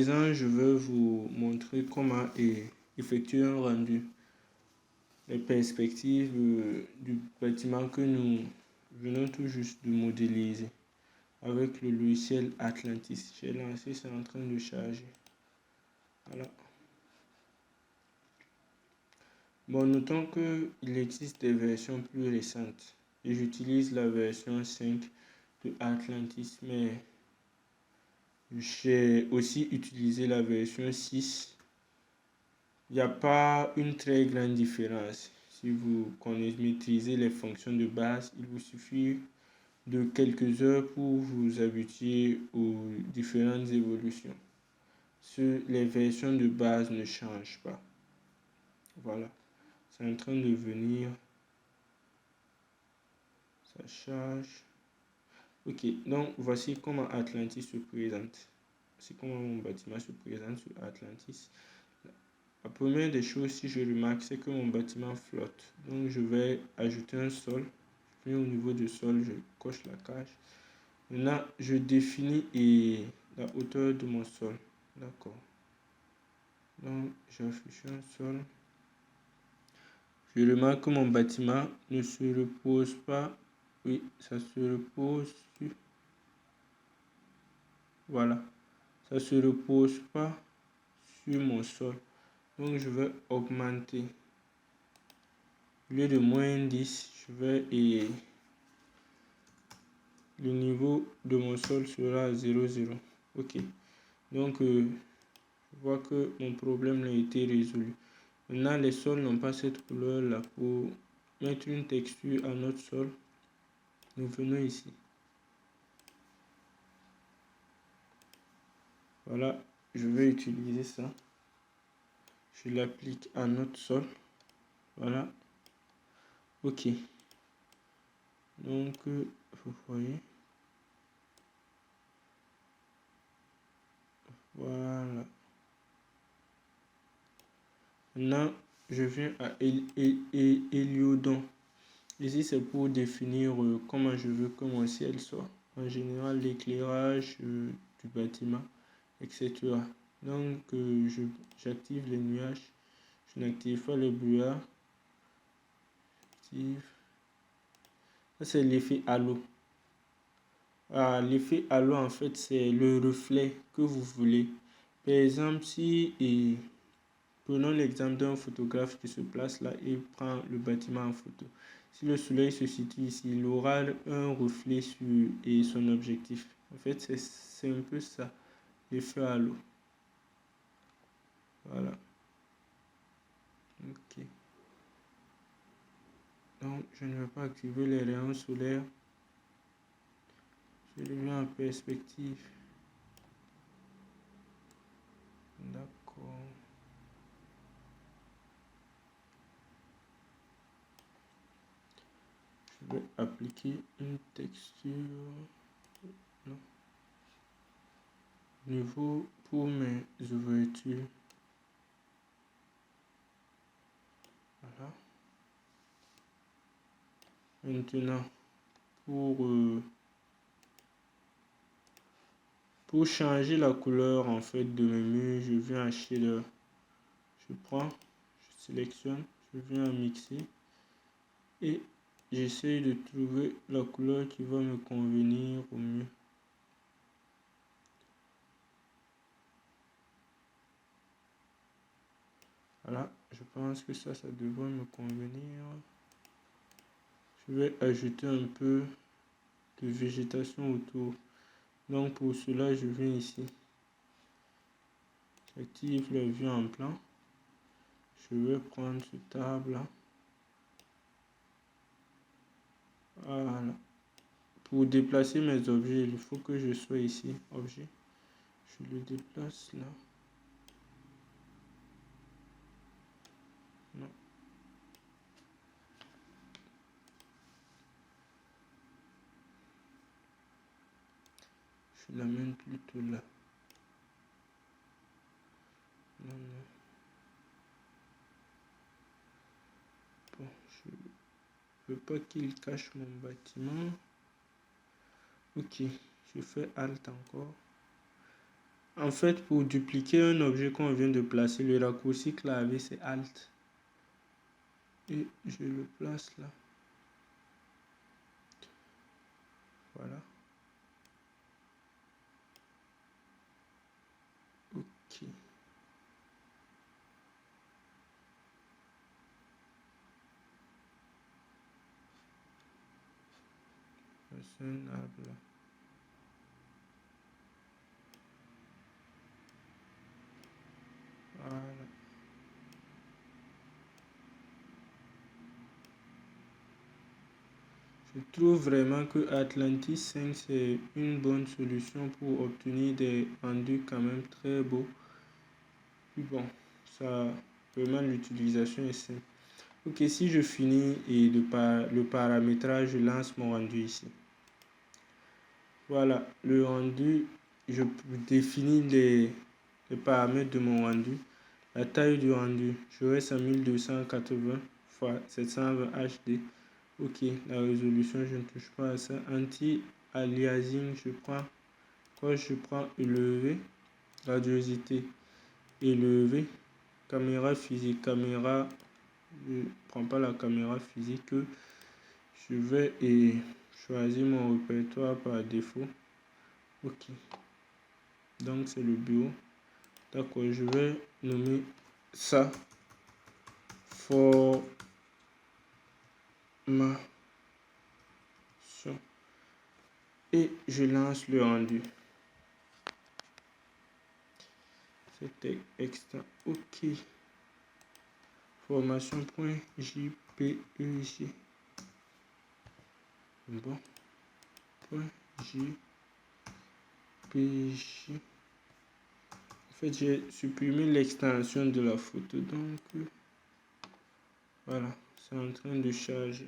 présent, je veux vous montrer comment effectuer un rendu. Les perspectives du bâtiment que nous venons tout juste de modéliser avec le logiciel Atlantis. J'ai lancé, c'est en train de charger. Voilà. Bon, notons qu'il existe des versions plus récentes. Et j'utilise la version 5 de Atlantis, mais j'ai aussi utilisé la version 6. Il n'y a pas une très grande différence. Si vous maîtrisez les fonctions de base, il vous suffit de quelques heures pour vous habituer aux différentes évolutions. Les versions de base ne changent pas. Voilà, c'est en train de venir. Ça charge. Ok, donc voici comment Atlantis se présente. C'est comment mon bâtiment se présente sur Atlantis. La première des choses, si je remarque, c'est que mon bâtiment flotte. Donc je vais ajouter un sol. Je viens au niveau du sol, je coche la case. Maintenant, je définis la hauteur de mon sol. D'accord. Donc j'affiche un sol. Je remarque que mon bâtiment ne se repose pas. Oui, ça se repose sur... Voilà. Ça se repose pas sur mon sol. Donc je vais augmenter. Au lieu de -10, je vais le niveau de mon sol sera à 0,0. Ok. Donc je vois que mon problème a été résolu. Maintenant, les sols n'ont pas cette couleur là. Pour mettre une texture à notre sol, nous venons ici. Voilà, je vais utiliser ça. Je l'applique à notre sol. Voilà. Ok. Donc, vous voyez. Voilà. Maintenant, je viens à Héliodon. Ici, c'est pour définir comment je veux que mon ciel soit. En général, l'éclairage du bâtiment, etc. Donc, j'active les nuages. Je n'active pas les brouillards. Ça, c'est l'effet halo. L'effet halo, en fait, c'est le reflet que vous voulez. Par exemple, si... Prenons l'exemple d'un photographe qui se place là et prend le bâtiment en photo. Si le soleil se situe ici, il aura un reflet sur son objectif. En fait, c'est un peu ça, l'effet halo. Voilà. Ok. Donc, je ne vais pas activer les rayons solaires. Je les mets en perspective. D'accord. Je vais appliquer une texture. Non. Niveau pour mes ouvertures. Voilà. Maintenant, pour changer la couleur en fait de mes murs, je viens à shader. Je prends, je sélectionne, je viens à mixer et j'essaie de trouver la couleur qui va me convenir au mieux. Voilà, je pense que ça devrait me convenir. Je vais ajouter un peu de végétation autour. Donc pour cela, je viens ici. J'active la vue en plan. Je vais prendre ce table là. Voilà. Pour déplacer mes objets, il faut que je sois ici, objet. Je le déplace là. Non. Je l'amène plutôt là. Non, non. Bon, je veux pas qu'il cache mon bâtiment. Ok, je fais Alt encore. En fait, pour dupliquer un objet qu'on vient de placer, le raccourci clavier, c'est Alt. Et je le place là. Voilà. Ok. C'est un arbre là. Voilà. Je trouve vraiment que Atlantis 5 c'est une bonne solution pour obtenir des rendus quand même très beaux. Puis bon, ça vraiment l'utilisation est simple. Ok, si je finis et le paramétrage, je lance mon rendu ici. Voilà, le rendu, je définis les paramètres de mon rendu. La taille du rendu, je reste à 1280 x 720 HD. Ok, la résolution, je ne touche pas à ça. Anti-aliasing, je prends quoi? Je prends élevé, radiosité élevé, caméra physique, caméra, je ne prends pas la caméra physique. Je vais choisir mon répertoire par défaut. Ok, donc c'est le bureau. D'accord, je vais nommer ça formation et je lance le rendu. C'était extra. Ok, formation.jpeg. Bon, .jpg. En fait, j'ai supprimé l'extension de la photo, donc voilà, c'est en train de charger.